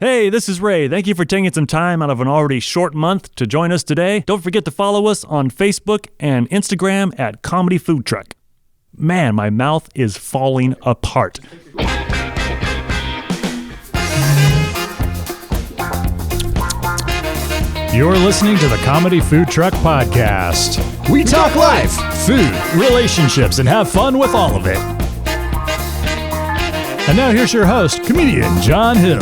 Hey, this is Ray. Thank you for taking some time out of an already short month to join us today. Don't forget to follow us on Facebook and Instagram at Comedy Food Truck. Man, my mouth is falling apart. You're listening to the Comedy Food Truck Podcast. We talk life, food, relationships, and have fun with all of it. And now here's your host, comedian John Hill.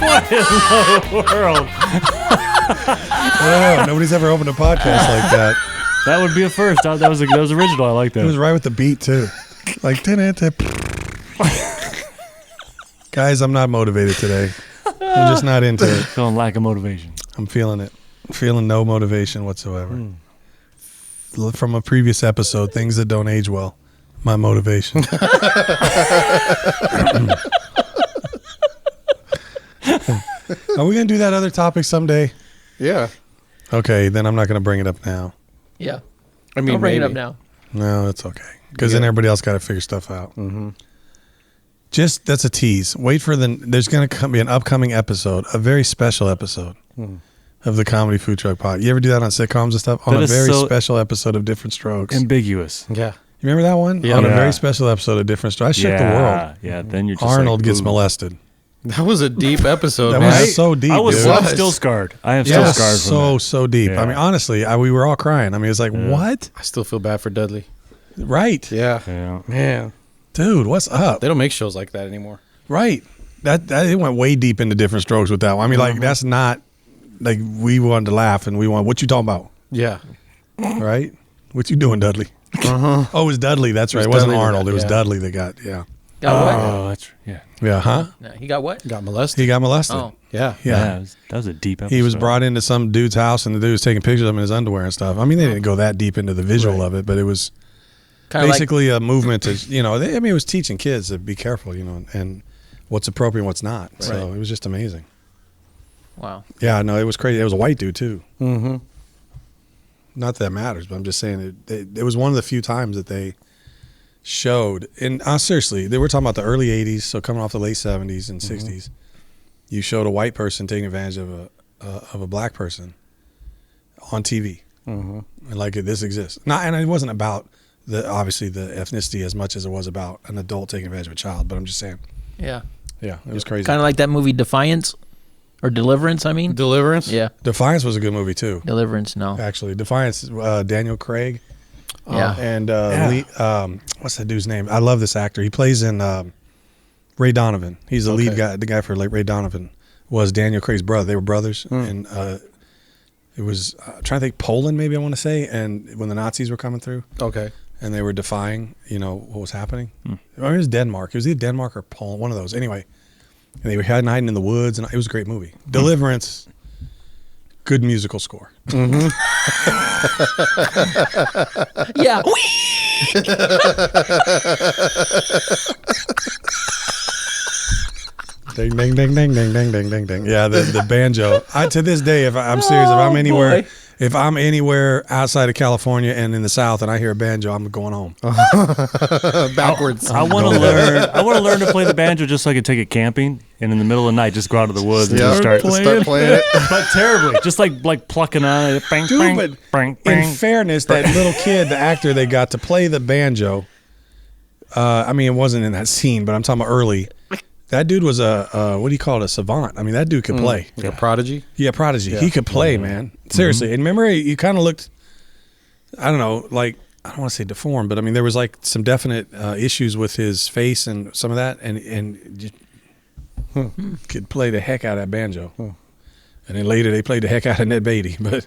What in the world? Oh, nobody's ever opened a podcast like that. That would be a first. That was original. I like that. It was right with the beat, too. Like, guys, I'm not motivated today. I'm just not into it. Feeling lack of motivation. I'm feeling it. I'm feeling no motivation whatsoever. From a previous episode, things that don't age well. My motivation. Are we going to do that other topic someday? Yeah. Okay, then I'm not going to bring it up now. Yeah. I mean, Don't bring it up now. No, it's okay. Because then everybody else got to figure stuff out. Mm-hmm. Just, that's a tease. Wait for there's going to be an upcoming episode, a very special episode of the Comedy Food Truck Pod. You ever do that on sitcoms and stuff? On That a is very so special episode of Different Strokes. ambiguous. Yeah. You remember that one? Yeah. On a Yeah. very special episode of Different Strokes. I shook the world. Yeah, then you're just Arnold like, gets ooh. molested. That was a deep episode, That man. was so deep, I'm dude. still scarred. I have Yeah, still scars from that. so deep. Yeah. I mean, honestly, we were all crying. I mean, it's like, what? I still feel bad for Dudley. Right. Yeah. Yeah. Man. Dude, what's up? They don't make shows like that anymore. Right. That it went way deep into Different Strokes with that one. I mean, like, that's not, like, we wanted to laugh and what you talking about? Yeah. Right? What you doing, Dudley? Uh-huh. Oh, it was Dudley. That's right. It was wasn't Dudley that Arnold. got- It was yeah. Dudley that got, Got what? Oh, that's yeah. Yeah, huh? No, he got what? Got molested. He got molested. Oh. Yeah. Yeah. That was a deep episode. He was brought into some dude's house and the dude was taking pictures of him in his underwear and stuff. I mean, they didn't go that deep into the visual of it, but it was Kind of like basically a movement to, it was teaching kids to be careful, and what's appropriate and what's not. So it was just amazing. wow. Yeah, no, it was crazy. It was a white dude, too. Mm-hmm. Not that matters, but I'm just saying it was one of the few times that they showed. And seriously, they were talking about the early 80s, so coming off the late 70s and 60s. You showed a white person taking advantage of a black person on TV. Mm-hmm. And like, this exists. And it wasn't about obviously the ethnicity as much as it was about an adult taking advantage of a child, but I'm just saying. Yeah. Yeah, it was crazy. Kind of like that movie Defiance or Deliverance, I mean. Deliverance? Yeah. Defiance was a good movie too. Deliverance, no. Actually, Defiance, Daniel Craig. Yeah. And what's that dude's name? I love this actor. He plays in Ray Donovan. He's the lead guy. The guy for Ray Donovan was Daniel Craig's brother. They were brothers, and it was I'm trying to think, Poland, maybe I want to say. And when the Nazis were coming through, Okay. and they were defying, what was happening. Or it was Denmark. It was either Denmark or Poland. One of those. Anyway, and they were hiding in the woods, and it was a great movie. Deliverance. Good musical score. Yeah. Ding, ding, ding, ding, ding, ding, ding, ding, ding. Yeah, the banjo. To this day, I'm serious, if I'm anywhere outside of California and in the South and I hear a banjo, I'm going home. Backwards. I want to learn. I want to learn to play the banjo just so I can take it camping, and in the middle of the night, just go out to the woods and just start playing it. But terribly, just like plucking on it. Bang, Dude, bang, but bang, in bang. fairness, that little kid, the actor they got to play the banjo, I mean, it wasn't in that scene, but I'm talking about early. That dude was what do you call it, a savant. I mean, that dude could play. Like a prodigy? Yeah, prodigy. He could play, man. Seriously. And remember, you kind of looked, I don't know, like, I don't want to say deformed, but I mean, there was like some definite issues with his face and some of that, and just, could play the heck out of that banjo. And then later they played the heck out of Ned Beatty, but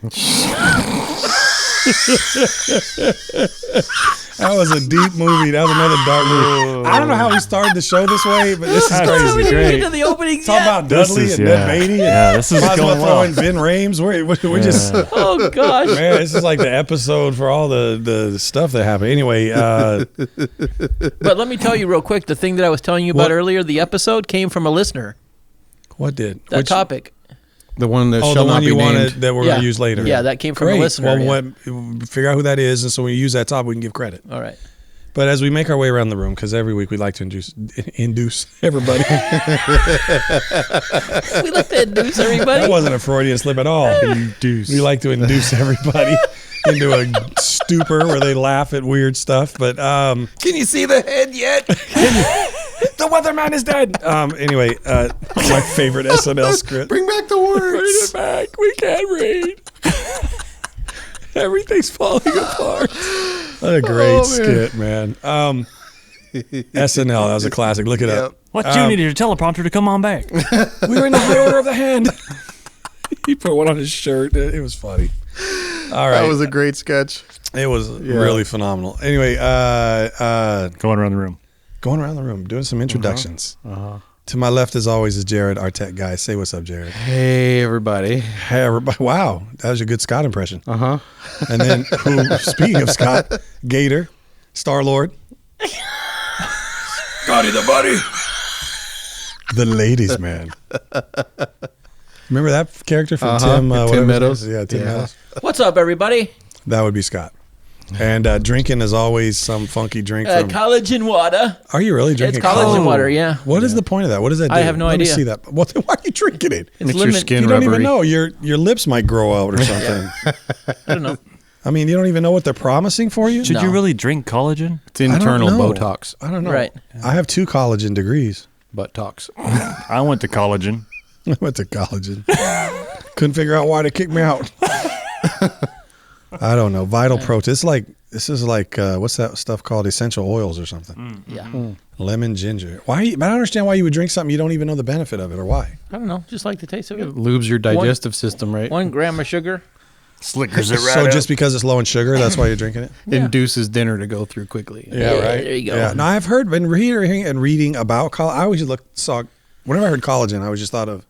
that was a deep movie. That was another dark movie. I don't know how we started the show this way, but this is We crazy. didn't great. get to the openings Talk yet. about Dudley and Ned Beatty. This is Might as well going throw well. in Vin Rames. We're just, Oh, gosh. man, this is like the episode for all the stuff that happened. Anyway, But let me tell you real quick, the thing that I was telling you about What? earlier, the episode came from a listener, what did? that topic. The one that Oh, shall the not one be you named. wanted that we're going to use later. Yeah, that came from Great. a listener. Well, yeah. figure out who that is, and so when we use that topic, we can give credit. All right. But as we make our way around the room, because every week we like to induce everybody. We like to induce everybody. That wasn't a Freudian slip at all. Induce. We like to induce everybody into a stupor where they laugh at weird stuff. But Can you see the head yet? the weatherman is dead. Anyway, my favorite SNL script. Bring back the words. Back. We can't read. Everything's falling apart. What a great skit, man. SNL, that was a classic. Look it up. What you needed your teleprompter to come on back. We were in the high order of the hand. He put one on his shirt. It was funny. All right. That was a great sketch. It was really phenomenal. Anyway, Going around the room. going around the room, doing some introductions. To my left, as always, is Jared, our tech guy. Say what's up, Jared. Hey, everybody. Hey, everybody. Wow, that was a good Scott impression. Uh-huh. And then, speaking of Scott, Gator, Star-Lord. Scotty the Buddy. The ladies, man. Remember that character from Tim? Tim Meadows. Yeah, Tim Meadows. What's up, everybody? That would be Scott. And drinking, as always, some funky drink from... Collagen water. Are you really drinking It's collagen water, yeah. What is the point of that? What does that do? I have no Let me idea. see that. Well, then why are you drinking it? Makes your skin You don't even rubbery. know. Your lips might grow out or something. I don't know. I mean, you don't even know what they're promising for you? Should No. you really drink collagen? It's internal know. Botox. I don't know. Right. I have 2 collagen degrees. Butt talks. I went to collagen. I went to collagen. Couldn't figure out why they kicked me out. I don't know. Vital Protein. This is like what's that stuff called? Essential oils or something. Yeah. Lemon ginger. Why? But I don't understand why you would drink something you don't even know the benefit of it or why. I don't know. Just like the taste of it. Lubes your digestive system, right? 1 gram of sugar. Slickers it So just because it's low in sugar, that's why you're drinking it? Induces dinner to go through quickly. Yeah, right. There you go. Yeah. No, I've been reading about collagen. I always whenever I heard collagen, I always just thought of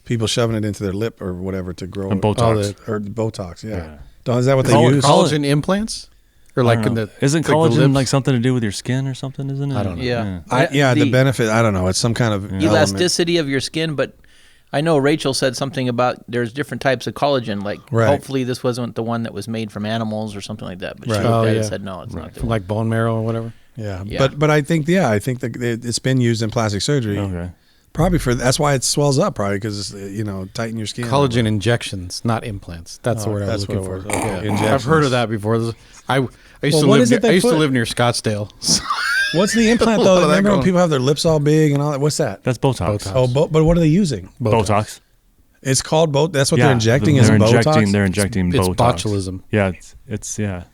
people shoving it into their lip or whatever to grow And Botox. or Botox. Yeah. Yeah. Is that what they Collagen- use? Collagen implants? Or I like don't in know. the Isn't like the collagen lips? like something to do with your skin or something, isn't it? I don't know. Yeah. The benefit, I don't know. It's some kind of element. Elasticity of your skin, but I know Rachel said something about there's different types of collagen. Like, Right. hopefully this wasn't the one that was made from animals or something like that. But Right. she looked Oh, at it yeah. and said, no, it's not the From one. like bone marrow or whatever. Yeah. Yeah. But I think that it's been used in plastic surgery. Okay. Probably that's why it swells up. Probably because tighten your skin. Collagen injections, not implants. That's the word I was that's what looking it for. was. Okay. Yeah. Injections. I've heard of that before. I used to what live. is it they I used to put? live near Scottsdale. What's the implant though? Lot of that Remember when going. people have their lips all big and all that? What's that? That's Botox. Botox. Oh, but what are they using? Botox. It's called Botox. That's what Yeah, they're injecting. they're Is Botox? They're injecting It's Botox. botulism. Yeah, it's yeah.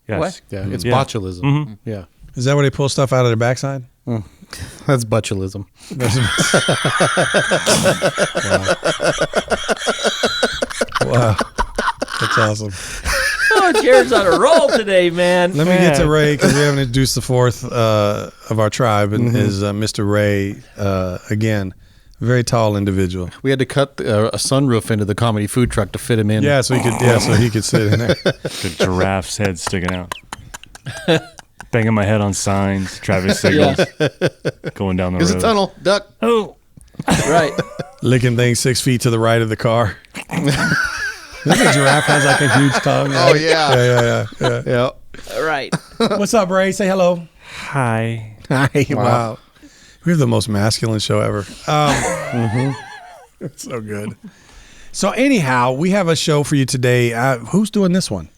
Yes. What? Yeah, it's Yeah. botulism. Mhm. Yeah, Is that where they pull stuff out of their backside? that's botulism. Wow, that's awesome. Oh, Jared's on a roll today, man. Let me get to Ray because we haven't introduced the fourth of our tribe, and is Mr. Ray again, very tall individual. We had to cut a sunroof into the comedy food truck to fit him in. Yeah, so he could sit in there. The giraffe's head sticking out. Banging my head on signs, traffic signals, going down the There's road. a tunnel. Duck. Oh, Right. Licking things 6 feet to the right of the car. The giraffe has like a huge tongue. Oh yeah. Yeah. Yeah. Right. What's up, Ray? Say hello. hi. Hi. Wow. We have the most masculine show ever. It's so good. So anyhow, we have a show for you today. Who's doing this one?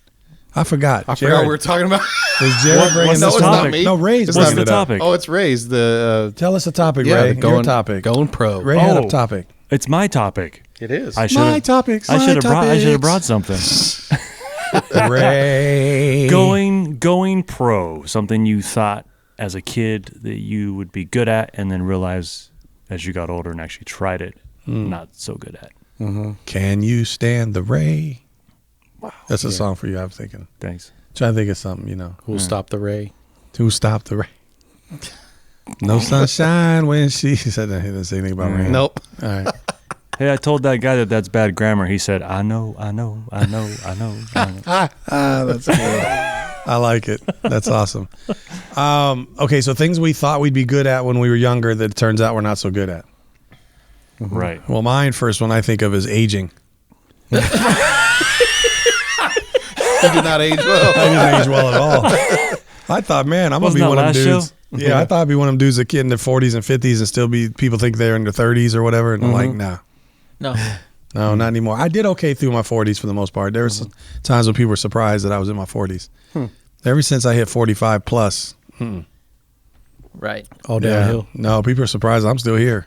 I forgot. I forgot what we were talking about. Is Jared bringing what's this the one? topic? No, Ray's It's What's bringing the it up. topic? Oh, it's Ray's the Tell us the topic, yeah, Ray. the going Your topic. going pro. Ray had Oh. a topic. It's my topic. It is. I should My have. topics. I my should have brought. I should have topics. brought something. Ray. Going pro. Something you thought as a kid that you would be good at, and then realize as you got older and actually tried it, not so good at. Can you stand the Ray? Wow. That's a song for you. I'm thinking. Thanks. Trying to think of something. Who'll stop the Ray? Who stopped the rain? No sunshine when she said that. He didn't say anything about rain. Nope. All right. Hey, I told that guy that that's bad grammar. He said, I know. That's good. I like it. That's awesome. Okay, so things we thought we'd be good at when we were younger that it turns out we're not so good at. Right. Well, mine first one I think of is aging. He did not age well. I didn't age well at all. I thought, man, I'm Wasn't gonna be that one of them last dudes. show? Yeah, I thought I'd be one of them dudes that get in their 40s and 50s and still be people think they're in their 30s or whatever, and I'm like, nah. No. Not anymore. I did okay through my 40s for the most part. There were some times when people were surprised that I was in my 40s. Ever since I hit 45 plus, Right. All downhill. No, people are surprised I'm still here.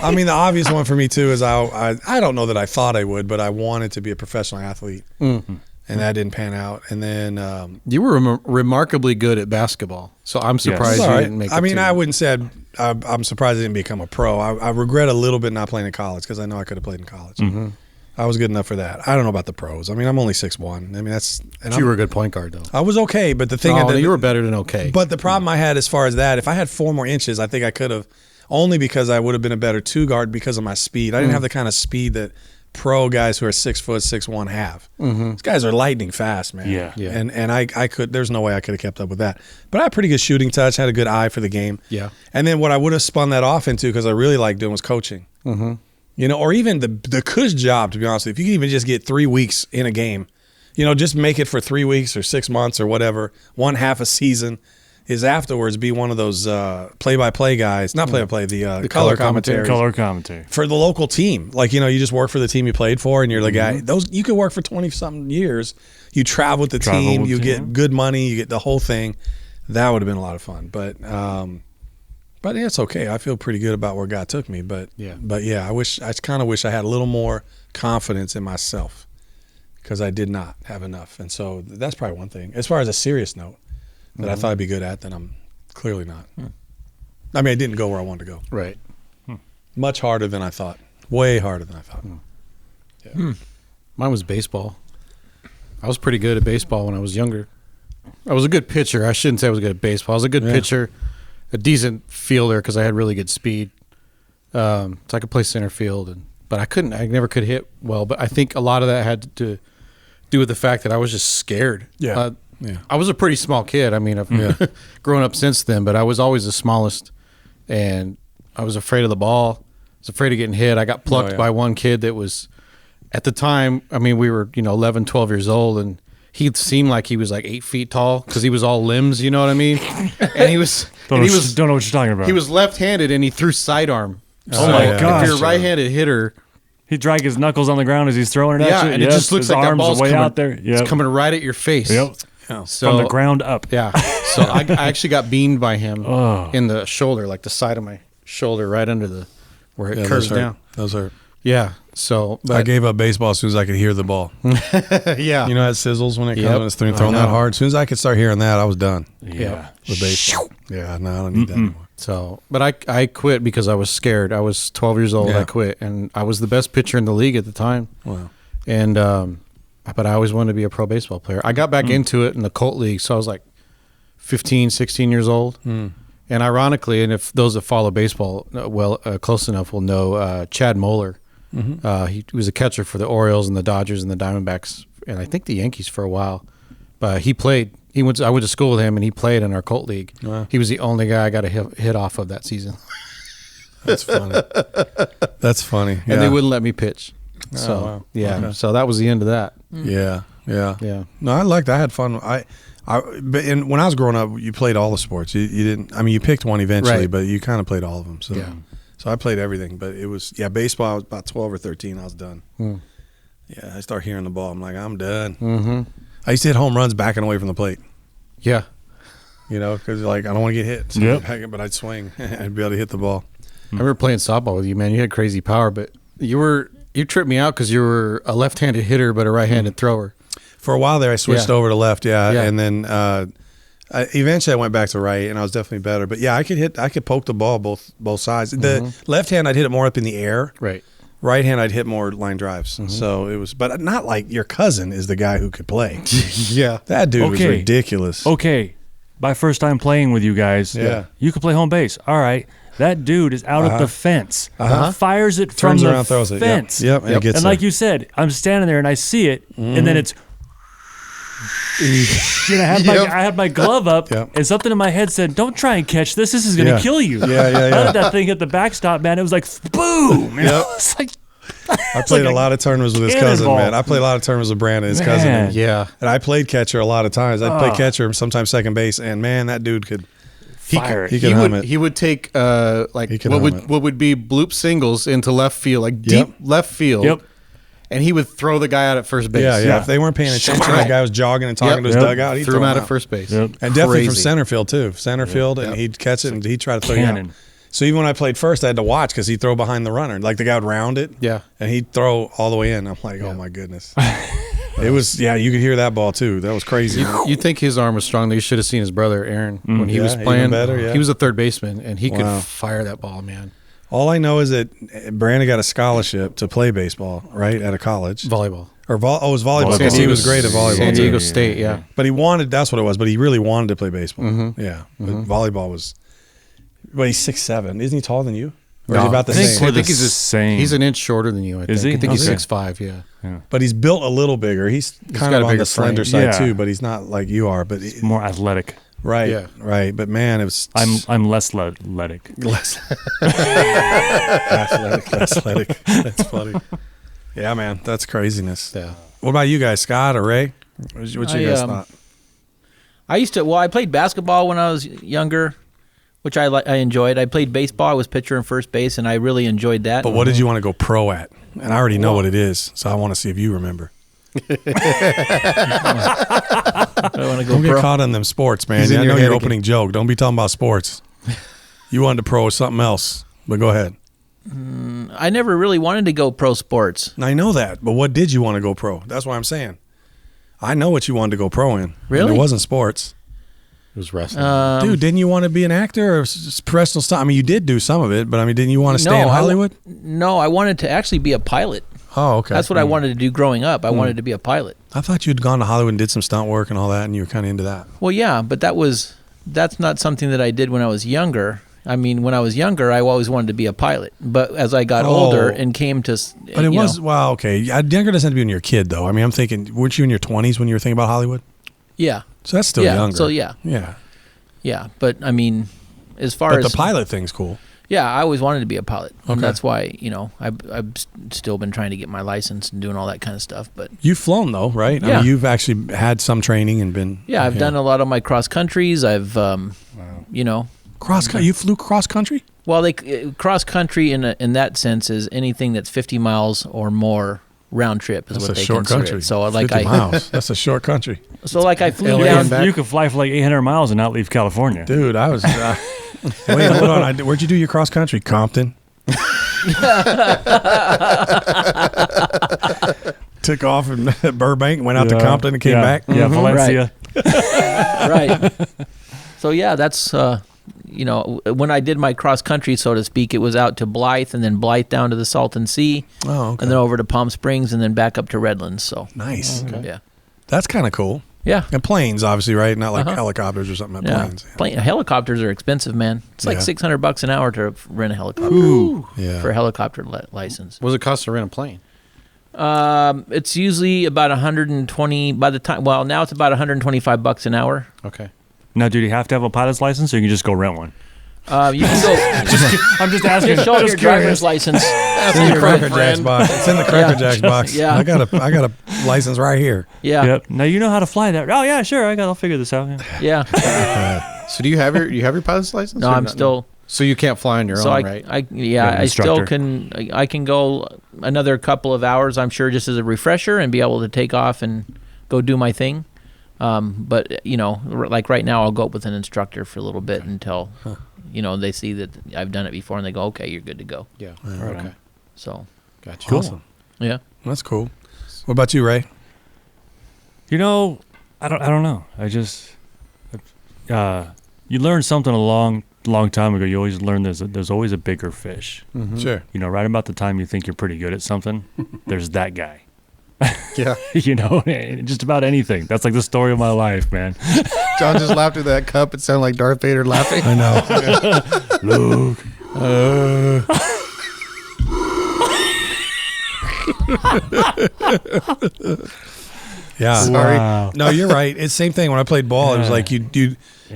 I mean, the obvious one for me too is I don't know that I thought I would, but I wanted to be a professional athlete, and that didn't pan out. And then You were remarkably good at basketball, so I'm surprised it's you all right. didn't make. I mean, the I team. wouldn't say I'm surprised I didn't become a pro. I regret a little bit not playing in college because I know I could have played in college. I was good enough for that. I don't know about the pros. I mean, I'm only 6'1". I mean, that's. And But you were a good point guard, though. I was okay, but the thing. No, you were better than okay. But the problem I had as far as that, if I had 4 more inches, I think I could have. Only because I would have been a better 2 guard because of my speed. I didn't have the kind of speed that pro guys who are 6 foot 6'1" have. These guys are lightning fast, man. Yeah. And I could. There's no way I could have kept up with that. But I had pretty good shooting touch. Had a good eye for the game. Yeah. And then what I would have spun that off into, because I really liked doing, was coaching. You know, or even the cush job. To be honest with you, if you can even just get 3 weeks in a game, you know, just make it for 3 weeks or 6 months or whatever, one half a season. Is afterwards be one of those play-by-play guys, not play-by-play, the color commentaries Color commentary. for the local team. Like, you know, you just work for the team you played for, and you're the guy. Those you could work for 20-something years. You travel with the team, with you the get team. good money, you get the whole thing. That would have been a lot of fun. But yeah, it's okay. I feel pretty good about where God took me. But yeah, I kind of wish I had a little more confidence in myself because I did not have enough. And so that's probably one thing. As far as a serious note. That I thought I'd be good at, then I'm clearly not. I mean, I didn't go where I wanted to go. Right. Much harder than I thought. Way harder than I thought. Mine was baseball. I was pretty good at baseball when I was younger. I was a good pitcher. I shouldn't say I was good at baseball. I was a good pitcher, a decent fielder because I had really good speed. So I could play center field, but I never could hit well. But I think a lot of that had to do with the fact that I was just scared. Yeah. I was a pretty small kid. I mean, I've grown up since then, but I was always the smallest, and I was afraid of the ball. I was afraid of getting hit. I got plucked by one kid that was, at the time, I mean, we were 11, 12 years old, and he seemed like he was like 8 feet tall because he was all limbs, you know what I mean? And he was, Don't know what you're talking about. he was left-handed, and he threw sidearm. Oh my gosh. If you're a right-handed hitter, He drag his knuckles on the ground as he's throwing it at you. and it just looks his like that arms ball's way coming, out there. it's coming right at your face. Yep. So, From the ground up. Yeah. So I actually got beamed by him in the shoulder, like the side of my shoulder, right under where it curves down. Those hurt. Yeah. So I gave up baseball as soon as I could hear the ball. yeah. You know how it sizzles when it comes and it's thrown that hard? As soon as I could start hearing that, I was done Yeah. with baseball. Yeah, no, I don't need that anymore. So, but I quit because I was scared. I was 12 years old. Yeah. I quit, and I was the best pitcher in the league at the time. Wow. And but I always wanted to be a pro baseball player. I got back into it in the Colt League, so I was like 15, 16 years old. And ironically, and if those that follow baseball close enough will know, Chad Moeller. He was a catcher for the Orioles and the Dodgers and the Diamondbacks, and I think the Yankees for a while. But he played. I went to school with him, and he played in our Colt League. Wow. He was the only guy I got a hit off of that season. That's funny. That's funny. And they wouldn't let me pitch. So wow. yeah, Okay. so that was the end of that. Yeah. Yeah. No, I liked. I had fun. But when I was growing up, you played all the sports. You didn't. I mean, you picked one eventually, Right. but you kind of played all of them. So Yeah. So I played everything. But it was baseball. I was about 12 or 13. I was done. Yeah, I start hearing the ball. I'm like, I'm done. Mm-hmm. I used to hit home runs backing away from the plate. Yeah. You know, because like I don't want to get hit. So Yep. but I'd swing. I'd be able to hit the ball. I remember playing softball with you, man. You had crazy power, but you tripped me out because you were a left-handed hitter but a right-handed thrower. For a while there, I switched over to left. Yeah. And then eventually I went back to right, and I was definitely better. But yeah, I could poke the ball both sides. The left hand, I'd hit it more up in the air. Right. Right hand, I'd hit more line drives. So it was, but not like your cousin is the guy who could play. Yeah. That dude was Okay. ridiculous. Okay. My first time playing with you guys. Yeah. You could play home base. All right. That dude is out at the fence. Fires it Turns from around, the throws it. fence. Yep. And it gets And like there. you said, I'm standing there and I see it, and then it's. You know, I had my glove up, Yep. and something in my head said, "Don't try and catch this. This is going to Yeah. kill you." Yeah. How did that thing hit the backstop, man? It was like boom. You know? It's like I played a lot of tournaments with his cousin, cannonball. man. I played a lot of tournaments with Brandon, his cousin. Man. Yeah. And I played catcher a lot of times. I'd play catcher, sometimes second base, and man, that dude could Fire it. he could hum it. He would take like He could what hum would it. what would be bloop singles into left field, like Yep. deep left field. Yep. And he would throw the guy out at first base. Yeah, yeah. Yeah. If they weren't paying attention, that guy was jogging and talking Yep. to his Yep. dugout. He Threw him out at first base. Yep. And definitely from Crazy. center field too. Center field, and he'd catch it and he'd try to throw you out. Cannon. So even when I played first, I had to watch because he'd throw behind the runner. Like the guy would round it. Yeah. And he'd throw all the way in. I'm like, oh my goodness. It was, you could hear that ball too. That was crazy. You'd think his arm was strong. You should have seen his brother Aaron when he Yeah, was even playing. better, yeah. He was a third baseman, and he Wow. could fire that ball, man. All I know is that Brandon got a scholarship to play baseball, right, at a college. Volleyball. Or it was volleyball. Volleyball. He was great at volleyball. San too. Diego State, yeah. But he wanted, that's what it was, but he really wanted to play baseball. Yeah. But volleyball was, well, he's 6'7". Isn't he taller than you? Or is he about the I think same? we're the he's same. He's an inch shorter than you, I think. Is he? I think he's Okay. 6'5", yeah. But he's built a little bigger. He's kind got of a on bigger the slender frame. side Yeah. too, but he's not like you are. But more athletic. right, Yeah. right. But man, it was I'm less athletic. less athletic. That's funny. Yeah, man, that's craziness. Yeah. What about you guys, Scott or Ray? What's your guys' thought? I played basketball when I was younger, which I enjoyed. I played baseball. I was pitcher and first base, and I really enjoyed that. But what did you want to go pro at? And I already know what it is, so I want to see if you remember. I want to go Don't get pro. caught in them sports, man. He's in I your know head your again. opening joke. Don't be talking about sports. You wanted to pro something else, but go ahead. I never really wanted to go pro sports. I know that, but what did you want to go pro? That's what I'm saying. I know what you wanted to go pro in. And Really? it wasn't sports. It was wrestling. Dude, didn't you want to be an actor or professional stuff? I mean, you did do some of it, but I mean, didn't you want to stay in Hollywood? No, I wanted to actually be a pilot. Oh, okay. That's what I wanted to do growing up. I wanted to be a pilot. I thought you'd gone to Hollywood and did some stunt work and all that, and you were kind of into that. Well, yeah, but that's not something that I did when I was younger. I mean, when I was younger, I always wanted to be a pilot. But as I got older and came to, But it was, well, okay. Younger doesn't have to be when you're a kid, though. I mean, I'm thinking, weren't you in your 20s when you were thinking about Hollywood? yeah, So that's still yeah. younger. So yeah. But I mean, as far But as the pilot thing's cool. yeah, I always wanted to be a pilot. Okay. And that's why I've still been trying to get my license and doing all that kind of stuff. But You've flown, though, right? I Yeah. mean, you've actually had some training and been. yeah, I've done a lot of my cross countries. I've You flew cross country? well, cross country in that sense is anything that's 50 miles or more round trip is That's what a they short consider country. it. So like 50 miles. That's a short country. I flew LA down. and back. You could fly for like 800 miles and not leave California. Dude, I was. Wait, hold on. Where'd you do your cross country? Compton. Took off in Burbank, went out to Compton, and came back. Yeah, Valencia. Right. So yeah, that's when I did my cross country, so to speak, it was out to Blythe and then Blythe down to the Salton Sea, Oh, okay. and then over to Palm Springs and then back up to Redlands. So Nice. yeah, That's kind of cool. yeah. And planes, obviously, right? Not like helicopters or something. But Yeah, planes. helicopters are expensive, man. It's like Yeah. $600 an hour to rent a helicopter Yeah. for a helicopter license. What does it cost to rent a plane? It's usually about 120 by the time. Well, now it's about $125 an hour. Okay. Now, do you have to have a pilot's license, or you can just go rent one? You can go I'm just asking. just show your Just driver's curious. license. It's in the Cracker Jacks box. It's in the Cracker Jacks box. Yeah. I got a license right here. Yeah, Yep. Now you know how to fly that. Oh yeah, sure. I'll figure this out. Yeah. yeah. So do you have your pilot's license? No, or I'm not? still. So you can't fly on your So own, right? I an still instructor. can. I can go another couple of hours, I'm sure, just as a refresher and be able to take off and go do my thing. But like right now, I'll go up with an instructor for a little bit until they see that I've done it before and they go, okay, you're good to go. Yeah. Right Okay. on. So Gotcha. Awesome. yeah. That's cool. What about you, Ray? I don't know. I just you learn something a long time ago. You always learn there's always a bigger fish. Sure. Right about the time you think you're pretty good at something, there's that guy. Yeah. Just about anything. That's like the story of my life, man. John just laughed at that cup. It sounded like Darth Vader laughing. I know. Luke. Yeah. Sorry. Wow. No, you're right. It's the same thing. When I played ball, it was like you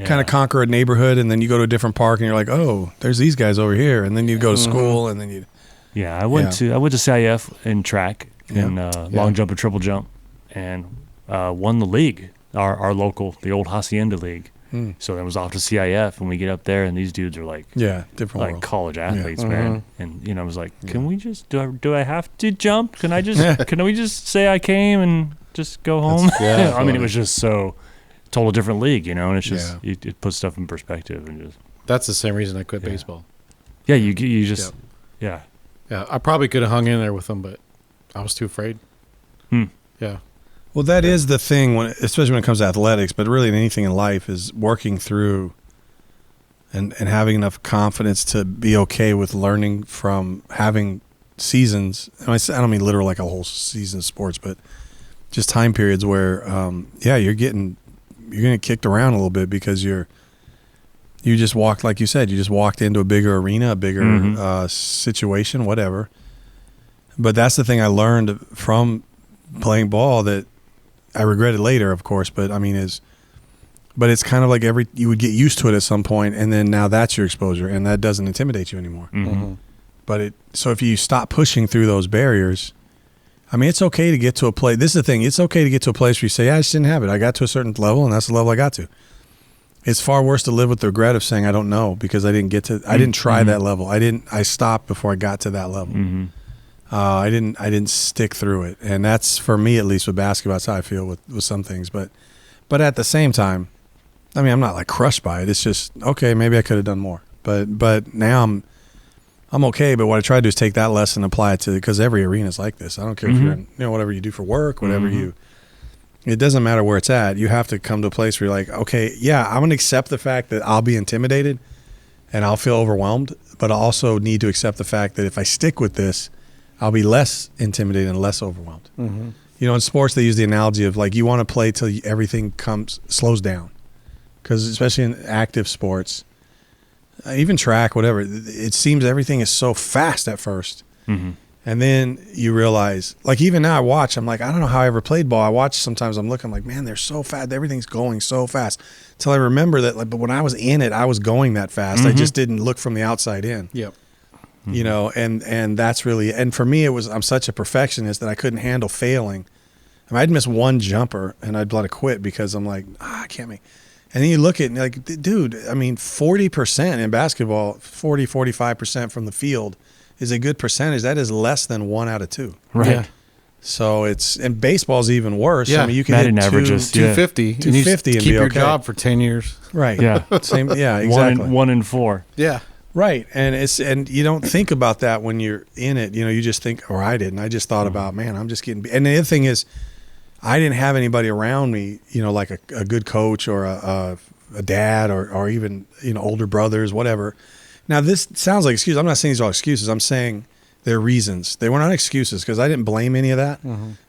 kind of conquer a neighborhood, and then you go to a different park, and you're like, oh, there's these guys over here, and then you go to school, and then you. Yeah, I went to CIF in track and long jump and triple jump, and won the league, our local, the old Hacienda League. So then it was off to CIF, and we get up there, and these dudes are like different like world. college athletes, man. And I was like, can we just do I have to jump? Can I just can we just say I came and just go home? I mean, it was just so total different league, and it's just it puts stuff in perspective and just. That's the same reason I quit baseball. Yeah, you just yeah. I probably could have hung in there with them, but I was too afraid. Yeah. Well, that is the thing, especially when it comes to athletics, but really in anything in life, is working through and having enough confidence to be okay with learning from having seasons. And I don't mean literal like a whole season of sports, but just time periods where, you're getting kicked around a little bit because you just walked, like you said, you just walked into a bigger arena, a bigger situation, whatever. But that's the thing I learned from playing ball that I regretted later, of course, but I mean, but it's kind of like you would get used to it at some point, and then now that's your exposure, and that doesn't intimidate you anymore. But so if you stop pushing through those barriers, I mean, it's okay to get to a place. This is the thing. It's okay to get to a place where you say, I just didn't have it. I got to a certain level, and that's the level I got to. It's far worse to live with the regret of saying, I don't know, because I didn't I didn't try that level. I stopped before I got to that level. I didn't stick through it. And that's, for me at least with basketball, that's how I feel with some things. But at the same time, I mean, I'm not like crushed by it. It's just, okay, maybe I could have done more. But now I'm okay. But what I try to do is take that lesson and apply it to, because every arena is like this. I don't care if you're in, whatever you do for work, whatever it doesn't matter where it's at. You have to come to a place where you're like, okay, yeah, I'm going to accept the fact that I'll be intimidated and I'll feel overwhelmed, but I also need to accept the fact that if I stick with this, I'll be less intimidated and less overwhelmed. In sports, they use the analogy of like, you want to play till everything slows down. Because especially in active sports, even track, whatever, it seems everything is so fast at first. And then you realize, like even now I'm like, I don't know how I ever played ball. I watch sometimes, I'm looking like, man, they're so fast. Everything's going so fast. Until I remember that, like, but when I was in it, I was going that fast. I just didn't look from the outside in. Yep. And that's really, and for me, I'm such a perfectionist that I couldn't handle failing. I mean, I'd miss one jumper and I'd let it quit because I'm like, I can't make. And then you look at it and you're like, dude, I mean, 40% in basketball, 45% from the field is a good percentage. That is less than 1 out of 2. Right. Yeah. So and baseball's even worse. Yeah. I mean, you can Batting hit averages, 250. 250 and keep be your okay. job for 10 years. Right. Yeah. Same. Yeah, exactly. 1 in 4. Yeah. Right. And you don't think about that when you're in it. You just think, or I didn't. I just thought about, man, I'm just getting. And the other thing is, I didn't have anybody around me, like a good coach or a dad or even, older brothers, whatever. Now, this sounds like excuses. I'm not saying these are all excuses. I'm saying they're reasons. They were not excuses because I didn't blame any of that.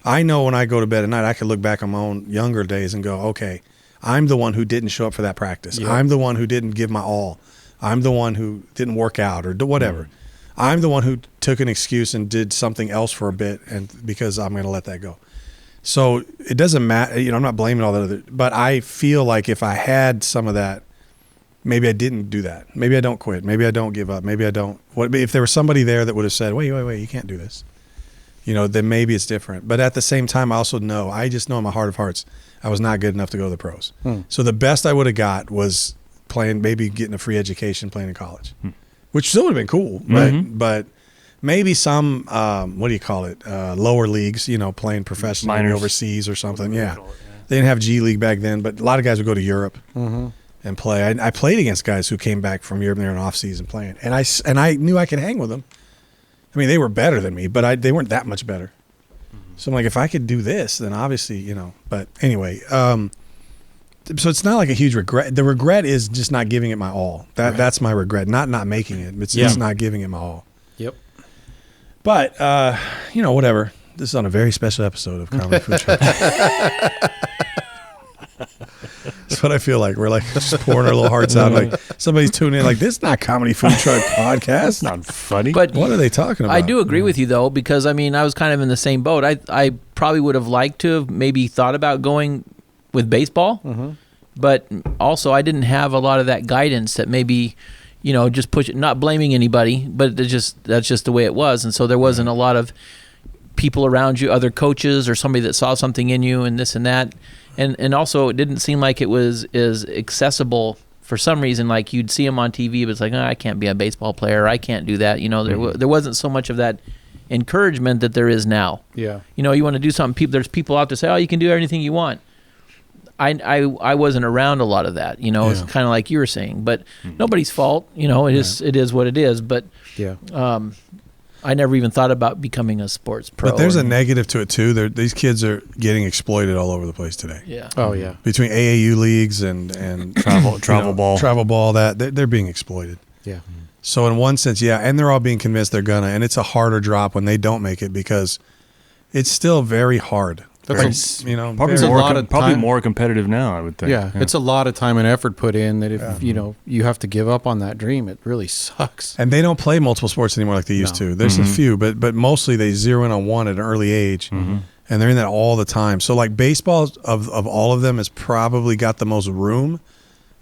I know when I go to bed at night, I could look back on my own younger days and go, okay, I'm the one who didn't show up for that practice. Yep. I'm the one who didn't give my all. I'm the one who didn't work out or do whatever. I'm the one who took an excuse and did something else for a bit, and because I'm going to let that go. So it doesn't matter. I'm not blaming all that other, but I feel like if I had some of that, maybe I didn't do that. Maybe I don't quit. Maybe I don't give up. Maybe I don't. If there was somebody there that would have said, wait, you can't do this, then maybe it's different. But at the same time, I just know in my heart of hearts, I was not good enough to go to the pros. So the best I would have got was maybe getting a free education playing in college, which still would have been cool, but maybe some, lower leagues, playing professionally Minors. overseas or something. Yeah. They didn't have G League back then, but a lot of guys would go to Europe and play. I played against guys who came back from Europe and they're in off season playing, and I knew I could hang with them. I mean, they were better than me, but they weren't that much better. So I'm like, if I could do this, then obviously, but anyway, so it's not like a huge regret. The regret is just not giving it my all. That's my regret, not making it. It's just not giving it my all. Yep. But, whatever. This is on a very special episode of Comedy Food Truck. That's what I feel like. We're like just pouring our little hearts out. Like somebody's tuning in like, this is not Comedy Food Truck podcast. It's not funny. But what are they talking about? I do agree with you, though, because, I was kind of in the same boat. I probably would have liked to have maybe thought about going with baseball, but also I didn't have a lot of that guidance that maybe, just push it, not blaming anybody, but that's just the way it was. And so there wasn't a lot of people around you, other coaches or somebody that saw something in you and this and that. And also it didn't seem like it was as accessible for some reason. Like you'd see them on TV, but it's like, I can't be a baseball player. I can't do that. There wasn't so much of that encouragement that there is now. Yeah. You want to do something, there's people out there say, you can do anything you want. I wasn't around a lot of that, It's kind of like you were saying, but nobody's fault, it is what it is. But Yeah. I never even thought about becoming a sports pro. But there's a negative to it too. These kids are getting exploited all over the place today. Yeah. Oh yeah. Between AAU leagues and travel ball. travel ball, that they're being exploited. Yeah. So in one sense, yeah, and they're all being convinced they're gonna, and it's a harder drop when they don't make it because it's still very hard. That's Probably It's a lot of probably time. more competitive now, I would think. Yeah, it's a lot of time and effort put in that if you have to give up on that dream, it really sucks. And they don't play multiple sports anymore like they used to. There's a few, but mostly they zero in on one at an early age, and they're in that all the time. So like baseball of all of them has probably got the most room,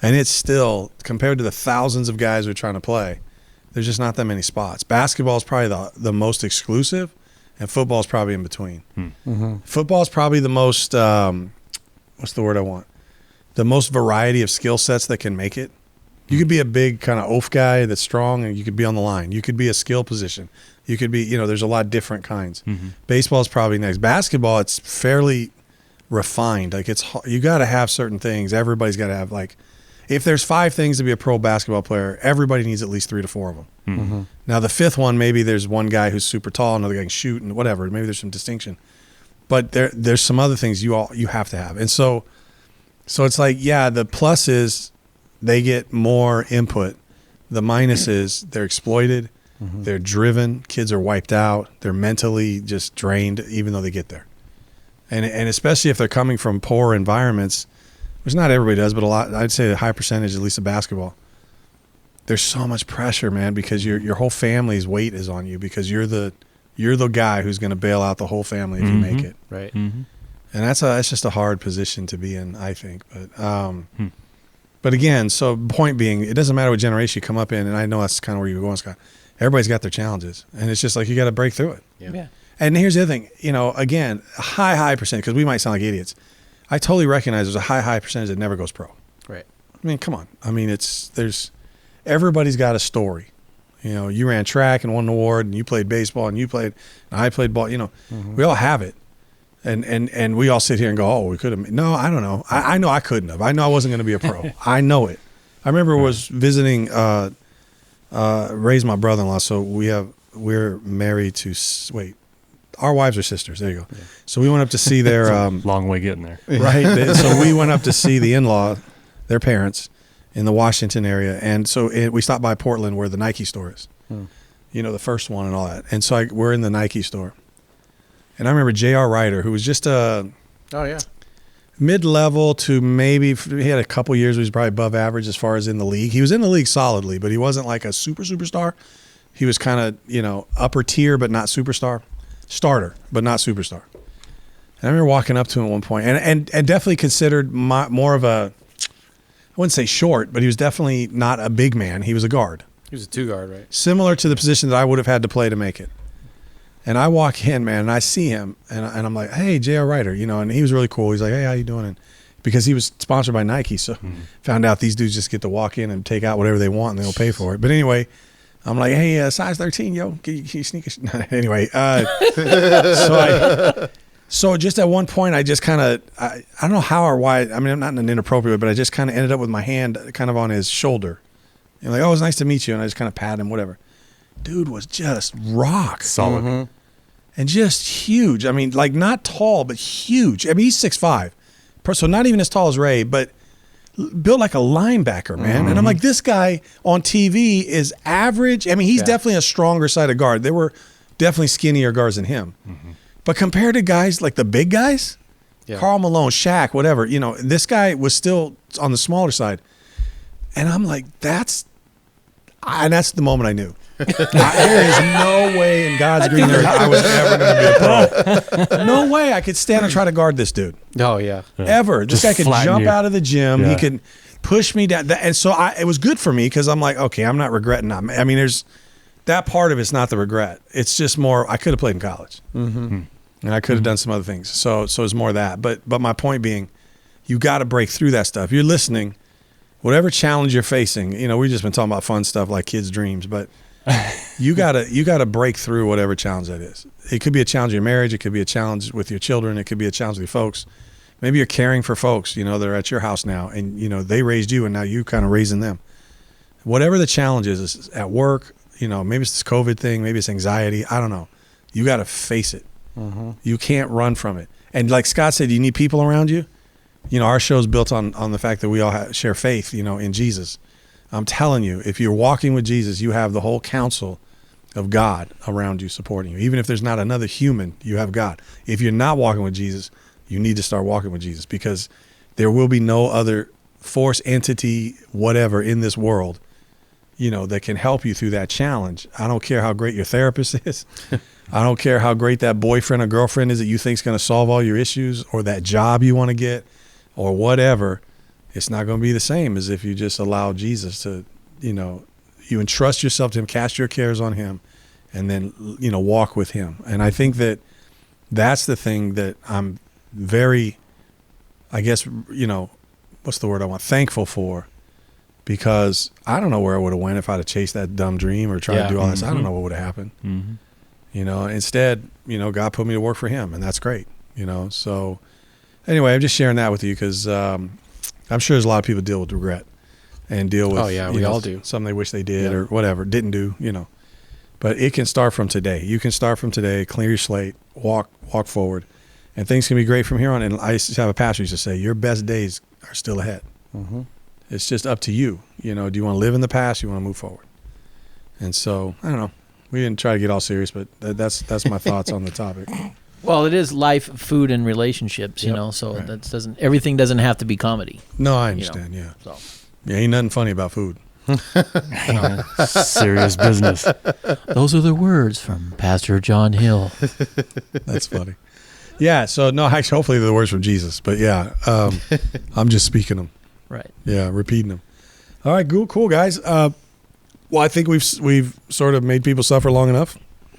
and it's still, compared to the thousands of guys who are trying to play, there's just not that many spots. Basketball is probably the most exclusive, and football is probably in between. Football is probably the most, what's the word I want? The most variety of skill sets that can make it. You could be a big kind of oaf guy that's strong, and you could be on the line. You could be a skill position. You could be, there's a lot of different kinds. Baseball is probably next. Basketball, it's fairly refined. Like you got to have certain things. Everybody's got to have, like, if there's 5 things to be a pro basketball player, everybody needs at least 3 to 4 of them. Now the 5th one, maybe there's one guy who's super tall, another guy can shoot, and whatever. Maybe there's some distinction, but there's some other things you have to have. And so it's like, yeah, the plus is they get more input. The minus is they're exploited, they're driven. Kids are wiped out. They're mentally just drained, even though they get there. And especially if they're coming from poor environments. Which not everybody does, but a lot. I'd say a high percentage, at least of basketball. There's so much pressure, man, because your whole family's weight is on you because you're the guy who's going to bail out the whole family if you make it. Right. And that's just a hard position to be in, I think. But again, so point being, it doesn't matter what generation you come up in, and I know that's kind of where you're going, Scott. Everybody's got their challenges, and it's just like you got to break through it. Yeah. And here's the other thing, again, a high percentage, because we might sound like idiots. I totally recognize there's a high percentage that never goes pro. Right. I mean, come on. I mean, everybody's got a story. You ran track and won an award, and you played baseball, and I played ball. We all have it, and we all sit here and go, "Oh, we could have." No, I don't know. I know I couldn't have. I know I wasn't going to be a pro. I know it. I remember was visiting, raised my brother-in-law. So we're married to our wives are sisters. There you go. Yeah. So we went up to see their long way getting there. Right. So we went up to see the in-law, their parents, in the Washington area, and so we stopped by Portland where the Nike store is. The first one and all that. And so we're in the Nike store, and I remember J.R. Ryder, who was just mid-level to maybe he had a couple years where he was probably above average as far as in the league. He was in the league solidly, but he wasn't like a superstar. He was kind of upper tier, but not superstar. Starter, but not superstar. And I remember walking up to him at one point, and definitely considered more of a, I wouldn't say short, but he was definitely not a big man. He was a guard. He was a 2-guard, right? Similar to the position that I would have had to play to make it. And I walk in, man, and I see him, and I'm like, hey, J.R. Ryder, and he was really cool. He's like, hey, how you doing? And because he was sponsored by Nike, so found out these dudes just get to walk in and take out whatever they want, and they'll pay for it. But anyway, I'm like, hey, size 13, yo, can you sneak a anyway, so just at one point, I just kind of, I don't know how or why, I mean, I'm not in an inappropriate way, but I just kind of ended up with my hand kind of on his shoulder. Like, oh, it's nice to meet you. And I just kind of pat him, whatever. Dude was just rock. Solid. And just huge. I mean, like not tall, but huge. I mean, he's 6'5", so not even as tall as Ray, but built like a linebacker, man. And I'm like, this guy on TV is average. I mean, he's definitely a stronger side of guard. There were definitely skinnier guards than him. But compared to guys like the big guys, Karl Malone, Shaq, whatever, this guy was still on the smaller side. And I'm like, And that's the moment I knew. There is no way in God's green earth I was ever going to be a pro. No way I could stand and try to guard this dude. Oh, yeah. Ever. This guy could flatten jump you. out of the gym. Yeah. He could push me down. And so it was good for me because I'm like, okay, I'm not regretting. I mean, there's that part of it's not the regret. It's just more, I could have played in college. Mm-hmm. And I could have done some other things. So it's more that. But my point being, you got to break through that stuff. You're listening. Whatever challenge you're facing, we've just been talking about fun stuff like kids' dreams, but you gotta break through whatever challenge that is. It could be a challenge in your marriage. It could be a challenge with your children. It could be a challenge with your folks. Maybe you're caring for folks, that are at your house now, and they raised you, and now you kind of raising them. Whatever the challenge is at work, maybe it's this COVID thing, maybe it's anxiety. I don't know. You got to face it. Mm-hmm. You can't run from it. And like Scott said, you need people around you. Our show's built on the fact that we all share faith, in Jesus. I'm telling you, if you're walking with Jesus, you have the whole counsel of God around you supporting you. Even if there's not another human, you have God. If you're not walking with Jesus, you need to start walking with Jesus, because there will be no other force, entity, whatever in this world, that can help you through that challenge. I don't care how great your therapist is. I don't care how great that boyfriend or girlfriend is that you think is going to solve all your issues, or that job you want to get, or whatever. It's not going to be the same as if you just allow Jesus to, you entrust yourself to him, cast your cares on him, and then, walk with him. And I think that that's the thing that I'm very, I guess, what's the word I want? Thankful for, because I don't know where I would have went if I'd have chased that dumb dream or tried to do all this. I don't know what would have happened. Mm-hmm. Instead, God put me to work for him, and that's great, so anyway, I'm just sharing that with you because, I'm sure there's a lot of people deal with regret and deal with, we all do. Something they wish they did or whatever, didn't do, But it can start from today. You can start from today, clear your slate, walk forward, and things can be great from here on. And I used to have a pastor used to say, your best days are still ahead. Mm-hmm. It's just up to you. Do you want to live in the past? You want to move forward? And so, I don't know. We didn't try to get all serious, but that's my thoughts on the topic. Well, it is life, food, and relationships, so right. that everything doesn't have to be comedy. No, I understand, yeah. So. Yeah, ain't nothing funny about food. Serious business. Those are the words from Pastor John Hill. That's funny. Yeah, so no, actually, hopefully they're the words from Jesus, but yeah, I'm just speaking them. Right. Yeah, repeating them. All right, cool guys. Well, I think we've sort of made people suffer long enough.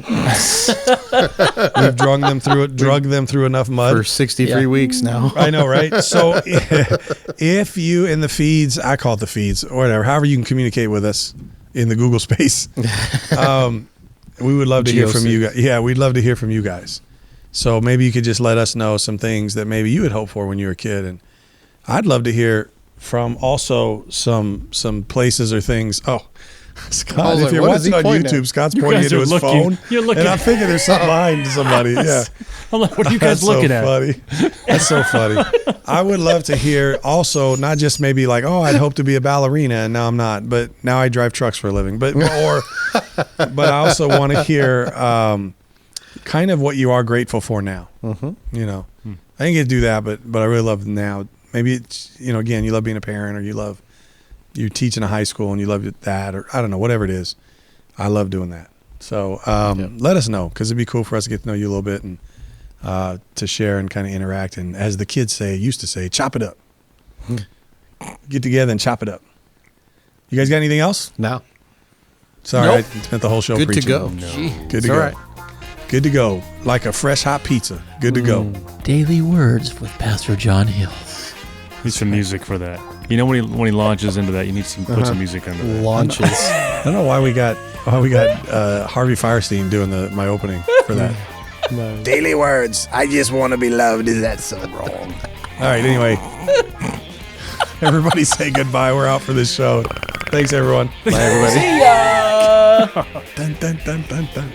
We've drug them through enough mud For 63 weeks now. I know, right? So if you in the feeds, I call it the feeds or whatever, however you can communicate with us in the Google space, we would love to hear from you guys. Yeah, we'd love to hear from you guys. So maybe you could just let us know some things that maybe you had hoped for when you were a kid. And I'd love to hear from also some places or things. Oh, Scott, if you're watching on YouTube, Scott's pointing into his phone. You're looking. And I'm thinking there's something behind somebody. Yeah. I'm like, what are you guys looking at? Funny. That's so funny. I would love to hear also, not just maybe like, oh, I'd hope to be a ballerina and now I'm not, but now I drive trucks for a living. But I also want to hear kind of what you are grateful for now. Mm-hmm. I didn't get to do that, but I really love now. Maybe it's, again, you love being a parent, or you're teaching a high school and you love that, or I don't know, whatever it is. I love doing that. So let us know, because it'd be cool for us to get to know you a little bit and to share and kind of interact. And as the kids used to say, chop it up. Get together and chop it up. You guys got anything else? No. Sorry, Nope. I spent the whole show Good preaching. to go. Good to go. All right. Good to go. Like a fresh hot pizza. Good to go. Daily Words with Pastor John Hill. Need some music for that. When he launches into that, you need to put some music under that. Launches. I don't know why we got Harvey Firestein doing my opening for that. No. Daily Words. I just want to be loved. Is that so wrong? All right. Anyway, everybody say goodbye. We're out for this show. Thanks, everyone. Bye, everybody. See ya! Dun, dun, dun, dun, dun.